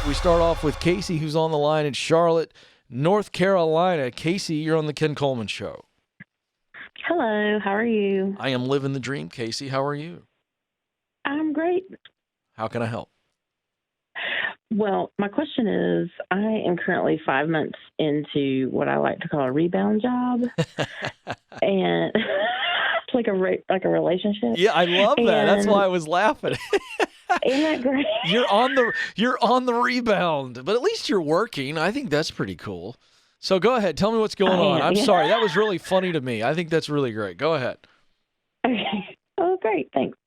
We start off with Casey, who's on the line in Charlotte, North Carolina. Casey, you're on the Ken Coleman Show. Hello, how are you? I am living the dream, Casey. How are you? I'm great. How can I help? Well, my question is, I am currently 5 months into what I like to call a rebound job, and it's like a relationship. Yeah, I love that. That's And why I was laughing. isn't that great? You're on the rebound, but at least you're working. I think that's pretty cool. So go ahead, tell me what's going on. am, I'm yeah. sorry, that was really funny to me. I think that's really great. Go ahead. Okay. Oh, great. Thanks.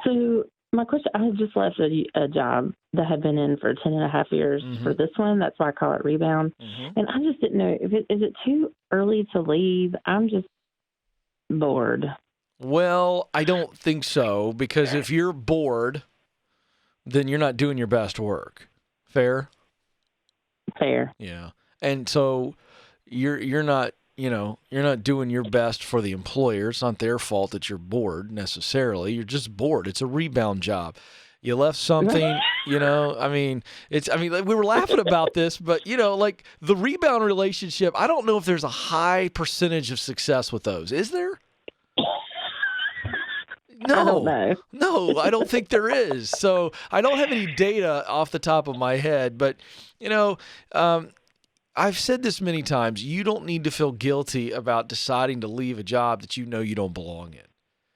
So my question, I had just left a job that had been in for 10 and a half years for this one. That's why I call it rebound. And I just didn't know, is it too early to leave? I'm just bored. Well, I don't think so, because if you're bored, then you're not doing your best work. Fair? Fair. Yeah. And so you're not, you're not doing your best for the employer. It's not their fault that you're bored necessarily. You're just bored. It's a rebound job. You left something, we were laughing about this, but like the rebound relationship, I don't know if there's a high percentage of success with those. Is there? No, I don't know. No, I don't think there is. So I don't have any data off the top of my head, but I've said this many times. You don't need to feel guilty about deciding to leave a job that you know you don't belong in.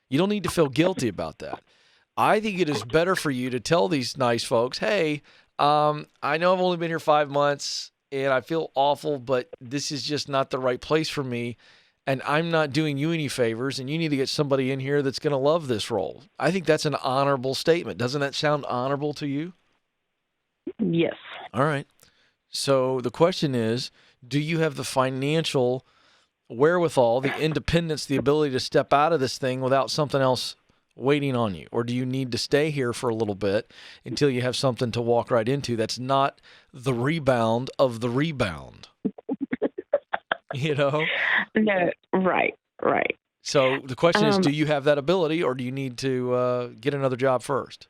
You don't need to feel guilty about that. I think it is better for you to tell these nice folks, hey, I know I've only been here 5 months and I feel awful, but this is just not the right place for me. And I'm not doing you any favors, and you need to get somebody in here that's going to love this role. I think that's an honorable statement. Doesn't that sound honorable to you? Yes. All right. So the question is, do you have the financial wherewithal, the independence, the ability to step out of this thing without something else waiting on you? Or do you need to stay here for a little bit until you have something to walk right into that's not the rebound of the rebound? No, right. So the question is, do you have that ability, or do you need to get another job first?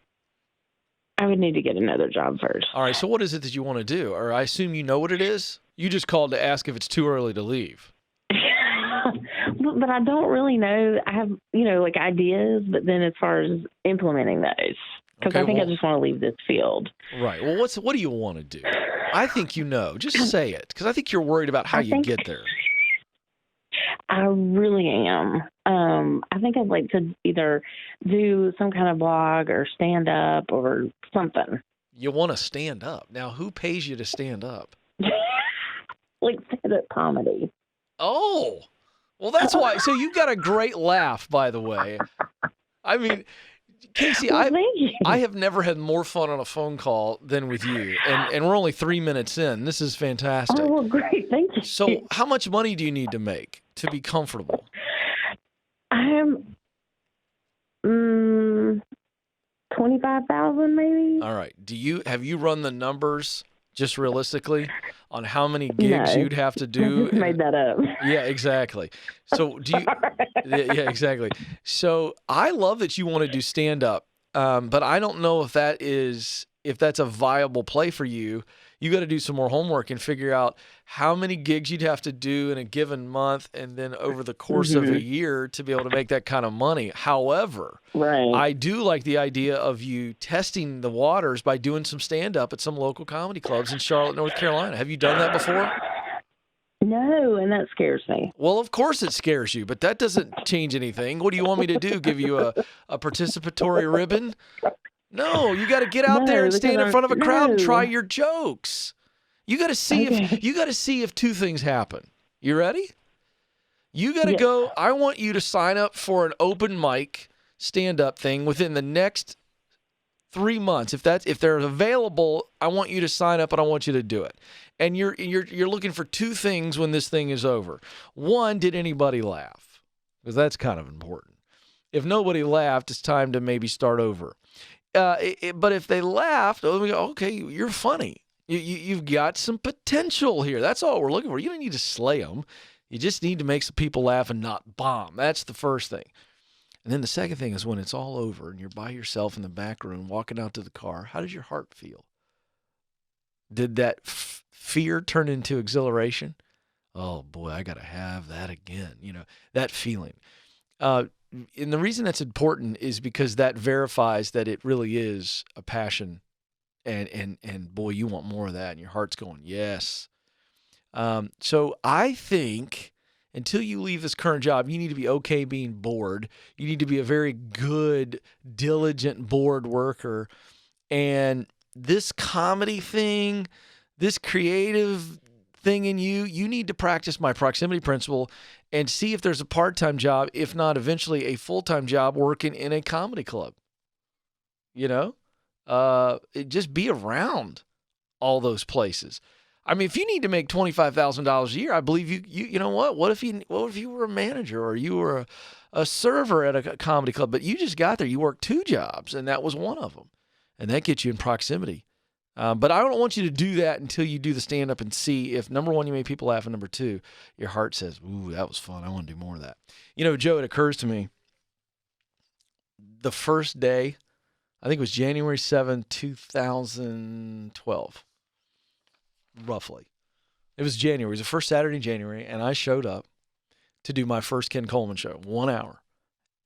I would need to get another job first. All right, so what is it that you want to do? Or I assume you know what it is? You just called to ask if it's too early to leave. But I don't really know. I have, like ideas, but then as far as implementing those, because I think I just want to leave this field. Right. Well, what do you want to do? I think you know. Just say it, because I think you're worried about how you get there. I really am. I think I'd like to either do some kind of blog or stand up or something. You want to stand up. Now, who pays you to stand up? Like stand-up comedy. Oh, well, that's why. So you got a great laugh, by the way. I mean, Casey, I have never had more fun on a phone call than with you, and we're only 3 minutes in. This is fantastic. Oh, well, great. Thank you. So how much money do you need to make to be comfortable? I'm $25,000 maybe. All right. Have you run the numbers just realistically on how many gigs you'd have to do? I just made that up. Yeah, exactly. So do you? Yeah, exactly. So I love that you want to do stand up, but I don't know if that's a viable play for you. You got to do some more homework and figure out how many gigs you'd have to do in a given month and then over the course of a year to be able to make that kind of money. However, I do like the idea of you testing the waters by doing some stand-up at some local comedy clubs in Charlotte, North Carolina. Have you done that before? No, and that scares me. Well, of course it scares you, but that doesn't change anything. What do you want me to do? Give you a participatory ribbon? No, you got to get out there and stand in front of a crowd and try your jokes. You got to see if two things happen. You ready? You got to go. I want you to sign up for an open mic stand-up thing within the next 3 months. If they're available, I want you to sign up and I want you to do it. And you're looking for two things when this thing is over. One, did anybody laugh? Because that's kind of important. If nobody laughed, it's time to maybe start over. But if they laughed, we go, okay, you're funny. You've got some potential here. That's all we're looking for. You don't need to slay them. You just need to make some people laugh and not bomb. That's the first thing. And then the second thing is when it's all over and you're by yourself in the back room walking out to the car, how does your heart feel? Did that fear turn into exhilaration? Oh boy, I got to have that again. That feeling. And the reason that's important is because that verifies that it really is a passion, and boy, you want more of that, and your heart's going, yes. So I think until you leave this current job, you need to be okay being bored. You need to be a very good, diligent board worker. And this comedy thing, this creative thing in you, you need to practice my proximity principle and see if there's a part-time job, if not eventually a full-time job working in a comedy club. Just be around all those places. I mean, if you need to make $25,000 a year, I believe you know what? What if you were a manager or you were a server at a comedy club, but you just got there, you worked 2 jobs, and that was one of them. And that gets you in proximity. But I don't want you to do that until you do the stand-up and see if, number one, you made people laugh, and number two, your heart says, ooh, that was fun. I want to do more of that. Joe, it occurs to me, the first day, I think it was January 7th, 2012, roughly. It was January. It was the first Saturday in January, and I showed up to do my first Ken Coleman Show, 1 hour,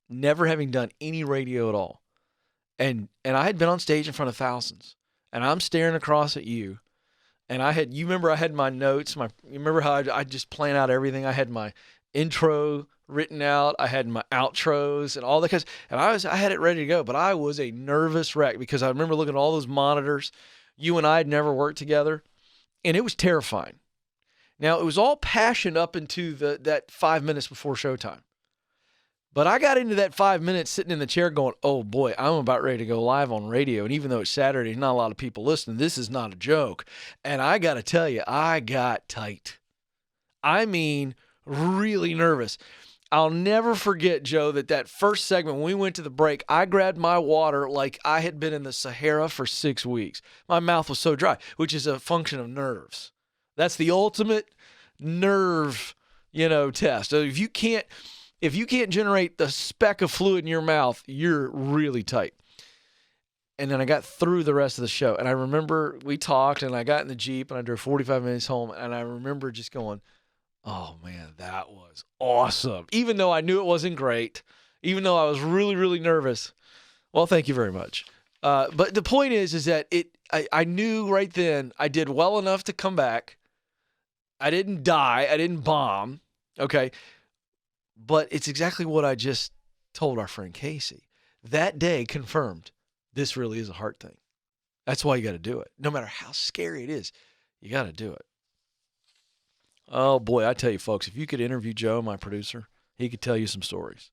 never having done any radio at all. And I had been on stage in front of thousands, and I'm staring across at you, and you remember I had my notes, you remember how I just plan out everything? I had my intro written out, I had my outros and all that, and I had it ready to go, but I was a nervous wreck because I remember looking at all those monitors. You and I had never worked together, and it was terrifying. Now, it was all passion up into that 5 minutes before showtime. But I got into that 5 minutes sitting in the chair going, oh boy, I'm about ready to go live on radio. And even though it's Saturday, not a lot of people listening, this is not a joke. And I got to tell you, I got tight. I mean, really nervous. I'll never forget, Joe, that first segment, when we went to the break, I grabbed my water like I had been in the Sahara for 6 weeks. My mouth was so dry, which is a function of nerves. That's the ultimate nerve, test. So if you can't generate the speck of fluid in your mouth, you're really tight. And then I got through the rest of the show. And I remember we talked, and I got in the Jeep, and I drove 45 minutes home. And I remember just going, oh, man, that was awesome. Even though I knew it wasn't great, even though I was really, really nervous. Well, thank you very much. But the point is that I knew right then I did well enough to come back. I didn't die. I didn't bomb. Okay. But it's exactly what I just told our friend Casey. That day confirmed this really is a heart thing. That's why you got to do it. No matter how scary it is, you got to do it. Oh, boy, I tell you, folks, if you could interview Joe, my producer, he could tell you some stories.